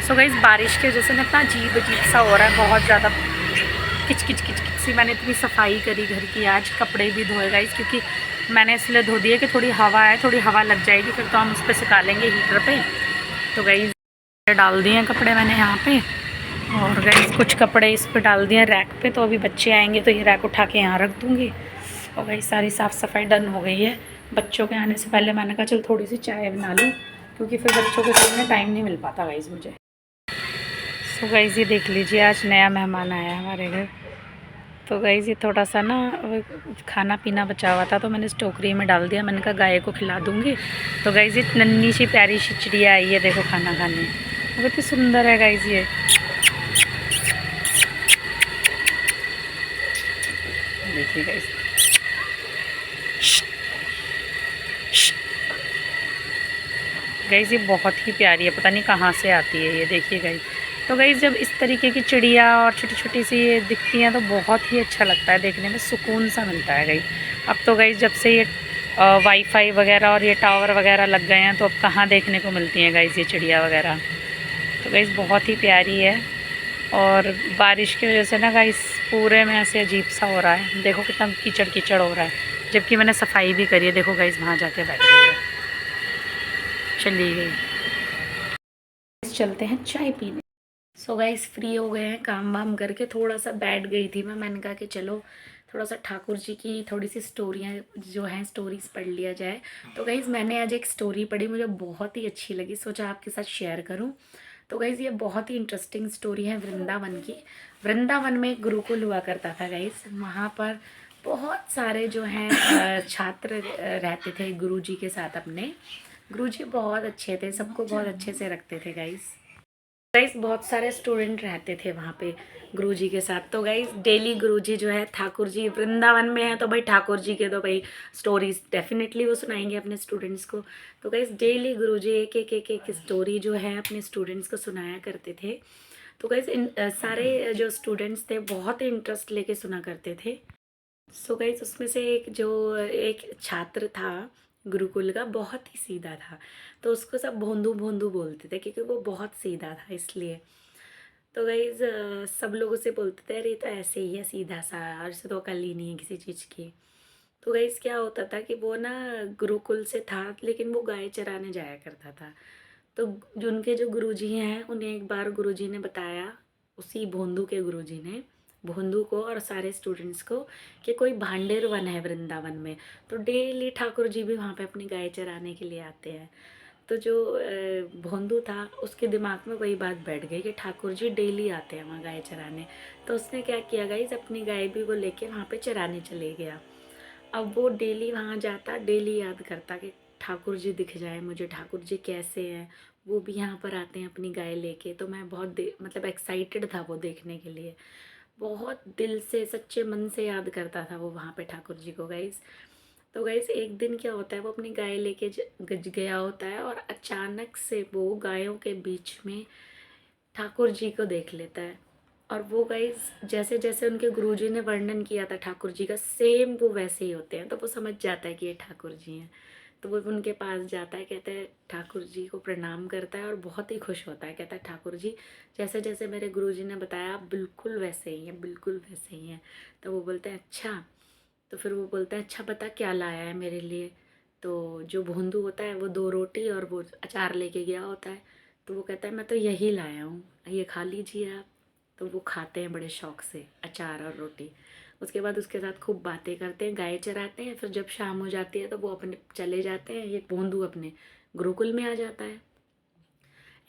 So guys बारिश की वजह से ना इतना अजीब अजीब सा हो रहा है, बहुत ज़्यादा किच किच किच किच सी। मैंने इतनी सफाई करी घर की, आज कपड़े भी धोए गाइस, क्योंकि मैंने इसलिए धो दिए कि थोड़ी हवा है, थोड़ी हवा लग जाएगी फिर तो हम उस पर सुखा लेंगे हीटर पे। तो गाइस डाल दिए हैं कपड़े मैंने यहाँ पे, और गाइस कुछ कपड़े इस पर डाल दिए रैक पे। तो अभी बच्चे आएंगे तो ये रैक उठा के यहाँ रख दूँगी। और गाइस सारी साफ़ सफाई डन हो गई है। बच्चों के आने से पहले मैंने कहा चल थोड़ी सी चाय बना लूँ, क्योंकि फिर बच्चों के सामने टाइम नहीं मिल पाता गाइस मुझे। तो गाइस ये देख लीजिए, आज नया मेहमान आया है हमारे घर। तो गाइस ये थोड़ा सा ना खाना पीना बचा हुआ था तो मैंने इस टोकरी में डाल दिया। मैंने कहा गाय को खिला दूँगी। तो गाइस ये नन्ही सी प्यारी सी चिड़िया आई है, देखो खाना खाने। बहुत ही सुंदर है गाइस ये। देखिए गाइस, गाइस ये बहुत ही प्यारी है, पता नहीं कहाँ से आती है ये, देखिए गाइस। तो गाइस जब इस तरीके की चिड़िया और छोटी छोटी सी ये दिखती हैं तो बहुत ही अच्छा लगता है, देखने में सुकून सा मिलता है गाइस। अब तो गाइस जब से ये वाईफाई वगैरह और ये टावर वगैरह लग गए हैं तो अब कहाँ देखने को मिलती हैं गाइस ये चिड़िया वगैरह। तो गाइस बहुत ही प्यारी है। और बारिश की वजह से ना गाइस पूरे में ऐसे अजीब सा हो रहा है, देखो कितना कीचड़ कीचड़ हो रहा है, जबकि मैंने सफाई भी करी है। देखो गाइस वहाँ जाके बैठ गई है, चली गई। चलते हैं चाय पीने। सो गाइस फ्री हो गए हैं काम वाम करके, थोड़ा सा बैठ गई थी मैंने कहा कि चलो थोड़ा सा ठाकुर जी की थोड़ी सी स्टोरियाँ जो हैं स्टोरीज पढ़ लिया जाए। तो गाइस मैंने आज एक स्टोरी पढ़ी, मुझे बहुत ही अच्छी लगी, सोचा आपके साथ शेयर करूं। तो गाइस ये बहुत ही इंटरेस्टिंग स्टोरी है वृंदावन की। वृंदावन में एक गुरुकुल हुआ करता था गाइस। वहाँ पर बहुत सारे जो हैं छात्र रहते थे गुरुजी के साथ अपने। गुरुजी बहुत अच्छे थे, सबको बहुत अच्छे से रखते थे गाइस। गाइस बहुत सारे स्टूडेंट रहते थे वहाँ पे गुरुजी के साथ। तो गाइस डेली गुरुजी जो है, ठाकुर जी वृंदावन में है तो भाई ठाकुर जी के तो भाई स्टोरीज डेफिनेटली वो सुनाएंगे अपने स्टूडेंट्स को। तो गाइस डेली गुरुजी एक एक एक एक स्टोरी जो है अपने स्टूडेंट्स को सुनाया करते थे। तो गाइस इन सारे जो स्टूडेंट्स थे बहुत ही इंटरेस्ट लेके सुना करते थे। सो गाइस उसमें से एक छात्र था गुरुकुल का, बहुत ही सीधा था। तो उसको सब भोंदू भोंदू बोलते थे क्योंकि वो बहुत सीधा था इसलिए। तो गाइस सब लोग उसे बोलते थे अरे ये तो ऐसे ही है सीधा सा, और इसे तो अकल ही नहीं है किसी चीज़ की। तो गाइस क्या होता था कि वो ना गुरुकुल से था लेकिन वो गाय चराने जाया करता था। तो जो उनके जो गुरुजी हैं उन्हें एक बार गुरुजी ने बताया, उसी भोंदू के गुरुजी ने भोंदू को और सारे स्टूडेंट्स को, कि कोई भांडेर वन है वृंदावन में। तो डेली ठाकुर जी भी वहाँ पे अपनी गाय चराने के लिए आते हैं। तो जो भोंदू था उसके दिमाग में वही बात बैठ गई कि ठाकुर जी डेली आते हैं वहाँ गाय चराने। तो उसने क्या किया गाइस, अपनी गाय भी वो लेके वहाँ पे चराने चले गया। अब वो डेली वहाँ जाता, डेली याद करता कि ठाकुर जी दिख जाए मुझे, ठाकुर जी कैसे हैं, वो भी यहाँ पर आते हैं अपनी गाय लेके। तो मैं बहुत मतलब एक्साइटेड था वो देखने के लिए, बहुत दिल से सच्चे मन से याद करता था वो वहाँ पे ठाकुर जी को गाइस। तो गाइस एक दिन क्या होता है, वो अपनी गाय लेके गया होता है और अचानक से वो गायों के बीच में ठाकुर जी को देख लेता है। और वो गाइस जैसे जैसे उनके गुरुजी ने वर्णन किया था ठाकुर जी का, सेम वो वैसे ही होते हैं। तो वो समझ जाता है कि ये ठाकुर जी हैं। तो वो उनके पास जाता है, कहता है ठाकुर जी को प्रणाम करता है और बहुत ही खुश होता है, कहता है ठाकुर जी जैसे जैसे मेरे गुरुजी ने बताया आप बिल्कुल वैसे ही हैं, बिल्कुल वैसे ही हैं। तो वो बोलते हैं अच्छा। तो फिर वो बोलता है अच्छा बता क्या लाया है मेरे लिए। तो जो भोंदू होता है वो 2 रोटी और वो अचार लेके गया होता है। तो वो कहता है मैं तो यही लाया हूँ, ये खा लीजिए आप। तो वो खाते हैं बड़े शौक से अचार और रोटी। उसके बाद उसके साथ खूब बातें करते हैं, गाय चराते हैं। फिर जब शाम हो जाती है तो वो अपने चले जाते हैं, ये भोंदू अपने गुरुकुल में आ जाता है।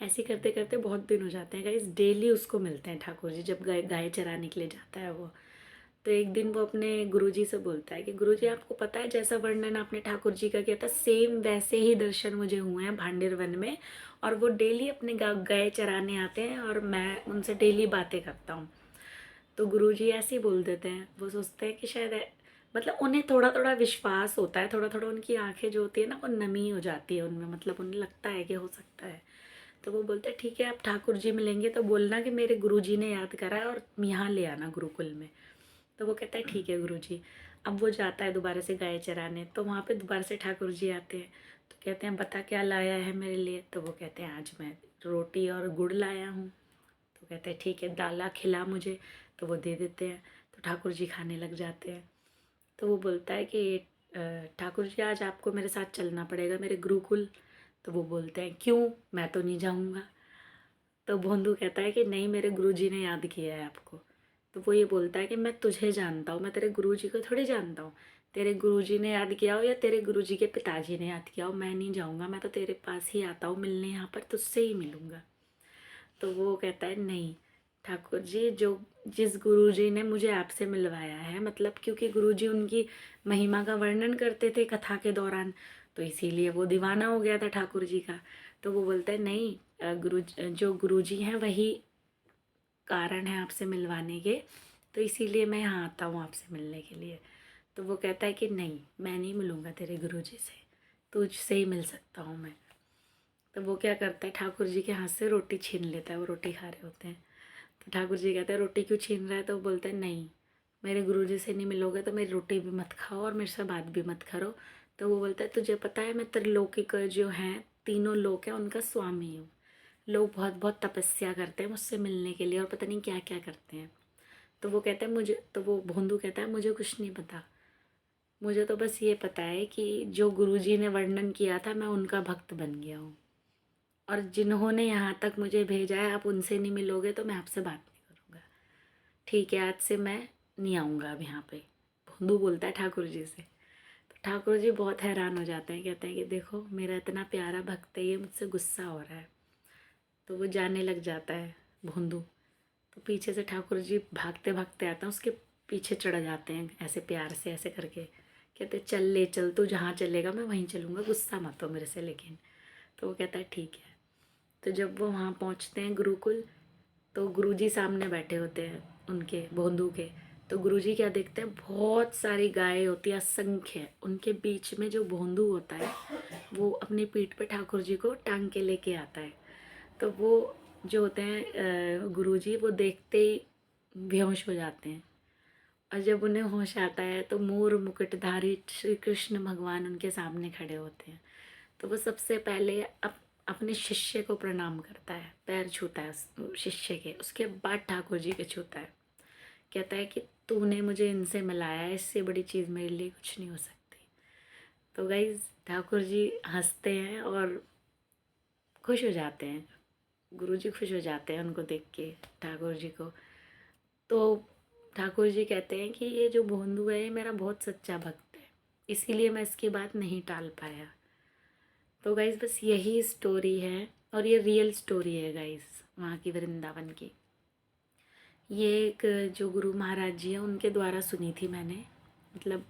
ऐसे करते करते बहुत दिन हो जाते हैं गाइस, डेली उसको मिलते हैं ठाकुर जी जब गाय गाय चराने के लिए जाता है वो। तो एक दिन वो अपने गुरुजी से बोलता है कि गुरुजी आपको पता है जैसा वर्णन आपने ठाकुर जी का किया था सेम वैसे ही दर्शन मुझे हुए हैं भांडेर वन में, और वो डेली अपने गाय चराने आते हैं और मैं उनसे डेली बातें करता हूँ। तो गुरुजी ऐसे ही बोल देते हैं, वो सोचते हैं कि शायद मतलब उन्हें थोड़ा थोड़ा विश्वास होता है, थोड़ा थोड़ा उनकी आंखें जो होती है ना वो नमी हो जाती है उनमें, मतलब उन्हें लगता है कि हो सकता है। तो वो बोलते हैं ठीक है आप ठाकुर जी मिलेंगे तो बोलना कि मेरे गुरुजी ने याद करा है और यहाँ ले आना गुरुकुल में। तो वो कहता है ठीक है गुरुजी। अब वो जाता है दोबारा से गाय चराने, तो वहाँ पे दोबारा से ठाकुर जी आते हैं। तो कहते हैं बता क्या लाया है मेरे लिए। तो वो कहते हैं आज मैं रोटी और गुड़ लाया हूँ। तो कहते हैं ठीक है दाला खिला मुझे। तो वो दे देते हैं, तो ठाकुर जी खाने लग जाते हैं। तो वो बोलता है कि ठाकुर जी आज आपको मेरे साथ चलना पड़ेगा मेरे गुरुकुल। तो वो बोलते हैं क्यों, मैं तो नहीं जाऊँगा। तो भोंदू कहता है कि नहीं मेरे गुरुजी ने याद किया है आपको। तो वो ये बोलता है कि मैं तुझे जानता हूँ, मैं तेरे गुरुजी को थोड़ी जानता हूँ। तेरे गुरुजी ने याद किया हो या तेरे गुरुजी के पिताजी ने याद किया हो, मैं नहीं जाऊँगा, मैं तो तेरे पास ही आता हूँ मिलने, यहाँ पर तुझसे ही मिलूँगा। तो वो कहता है नहीं ठाकुर जी, जो जिस गुरुजी ने मुझे आपसे मिलवाया है, मतलब क्योंकि गुरुजी उनकी महिमा का वर्णन करते थे कथा के दौरान, तो इसीलिए वो दीवाना हो गया था ठाकुर जी का। तो वो बोलता है नहीं, जो गुरुजी हैं वही कारण है आपसे मिलवाने के, तो इसीलिए मैं यहाँ आता हूँ आपसे मिलने के लिए। तो वो कहता है कि नहीं मैं नहीं मिलूँगा तेरे गुरुजी से, तुझसे ही मिल सकता हूँ मैं। तो वो क्या करता है, ठाकुर जी के हाथ से रोटी छीन लेता है, वो रोटी खा रहे होते हैं। तो ठाकुर जी कहते हैं रोटी क्यों छीन रहा है। तो वो बोलते हैं नहीं मेरे गुरुजी से नहीं मिलोगे तो मेरी रोटी भी मत खाओ और मेरे से बात भी मत करो। तो वो बोलता है तुझे पता है मैं त्रिलोकिक जो हैं, तीनों लोक हैं, उनका स्वामी हूँ। लोग बहुत बहुत तपस्या करते हैं मुझसे मिलने के लिए और पता नहीं क्या क्या करते हैं। तो वो कहता है मुझे, तो वो भोंदू कहता है मुझे कुछ नहीं पता, मुझे तो बस ये पता है कि जो गुरुजी ने वर्णन किया था मैं उनका भक्त बन गया हूँ, और जिन्होंने यहाँ तक मुझे भेजा है आप उनसे नहीं मिलोगे तो मैं आपसे बात नहीं करूँगा। ठीक है आज से मैं नहीं आऊँगा अब यहाँ पे, भोंदू बोलता है ठाकुर जी से। तो ठाकुर जी बहुत हैरान हो जाते हैं, कहते हैं कि देखो मेरा इतना प्यारा भक्त है, ये मुझसे गुस्सा हो रहा है। तो वो जाने लग जाता है भोंदू। तो पीछे से ठाकुर जी भागते भागते आते हैं, उसके पीछे चढ़ जाते हैं ऐसे प्यार से ऐसे करके, कहते चल ले चल, तू जहाँ चलेगा मैं वहीं चलूँगा, गुस्सा मत हो मेरे से लेकिन। तो वो कहता है ठीक है। तो जब वो वहाँ पहुँचते हैं गुरुकुल, तो गुरुजी सामने बैठे होते हैं उनके भोंदू के। तो गुरुजी क्या देखते हैं, बहुत सारी गायें होती है असंख्य, उनके बीच में जो भोंदू होता है वो अपनी पीठ पे ठाकुर जी को टांग के लेके आता है। तो वो जो होते हैं गुरुजी, वो देखते ही बेहोश हो जाते हैं। और जब उन्हें होश आता है तो मोर मुकुटधारी श्री कृष्ण भगवान उनके सामने खड़े होते हैं। तो वो सबसे पहले अपने शिष्य को प्रणाम करता है, पैर छूता है उस शिष्य के, उसके बाद ठाकुर जी के छूता है। कहता है कि तूने मुझे इनसे मिलाया है, इससे बड़ी चीज़ मेरे लिए कुछ नहीं हो सकती। तो गाइज ठाकुर जी हंसते हैं और खुश हो जाते हैं, गुरुजी खुश हो जाते हैं उनको देख के ठाकुर जी को। तो ठाकुर जी कहते हैं कि ये जो भोंदू है ये मेरा बहुत सच्चा भक्त है, इसीलिए मैं इसकी बात नहीं टाल पाया। तो गाइज़ बस यही स्टोरी है, और ये रियल स्टोरी है गाइज़ वहाँ की, वृंदावन की। ये एक जो गुरु महाराज जी हैं उनके द्वारा सुनी थी मैंने, मतलब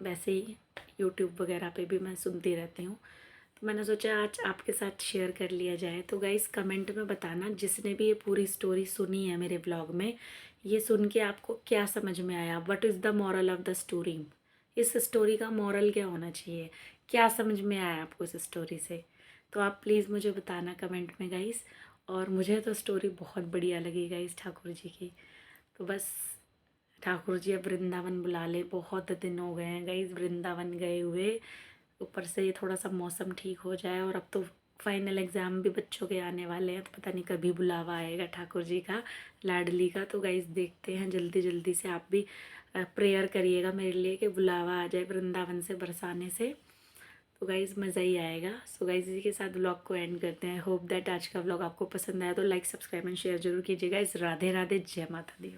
वैसे ही यूट्यूब वगैरह पे भी मैं सुनती रहती हूँ, तो मैंने सोचा आज आपके साथ शेयर कर लिया जाए। तो गाइज़ कमेंट में बताना जिसने भी ये पूरी स्टोरी सुनी है मेरे ब्लॉग में, ये सुन के आपको क्या समझ में आया, what is the moral of the story. इस स्टोरी का मॉरल क्या होना चाहिए, क्या समझ में आया आपको इस स्टोरी से। तो आप प्लीज़ मुझे बताना कमेंट में गाइज़। और मुझे तो स्टोरी बहुत बढ़िया लगी गाइज़ ठाकुर जी की। तो बस ठाकुर जी अब वृंदावन बुला ले, बहुत दिन हो गए हैं गाइज़ वृंदावन गए हुए। ऊपर से ये थोड़ा सा मौसम ठीक हो जाए, और अब तो फाइनल एग्ज़ाम भी बच्चों के आने वाले हैं, तो पता नहीं कभी बुलावा आएगा ठाकुर जी का, लाडली का। तो गाइज़ देखते हैं जल्दी जल्दी से, आप भी प्रेयर करिएगा मेरे लिए कि बुलावा आ जाए वृंदावन से बरसाने से। तो गाइज़ मज़ा ही आएगा। सो गाइज़ इसी के साथ व्लॉग को एंड करते हैं। होप दैट आज का व्लॉग आपको पसंद आया तो लाइक सब्सक्राइब एंड शेयर जरूर कीजिएगा। इस राधे राधे, जय माता दी।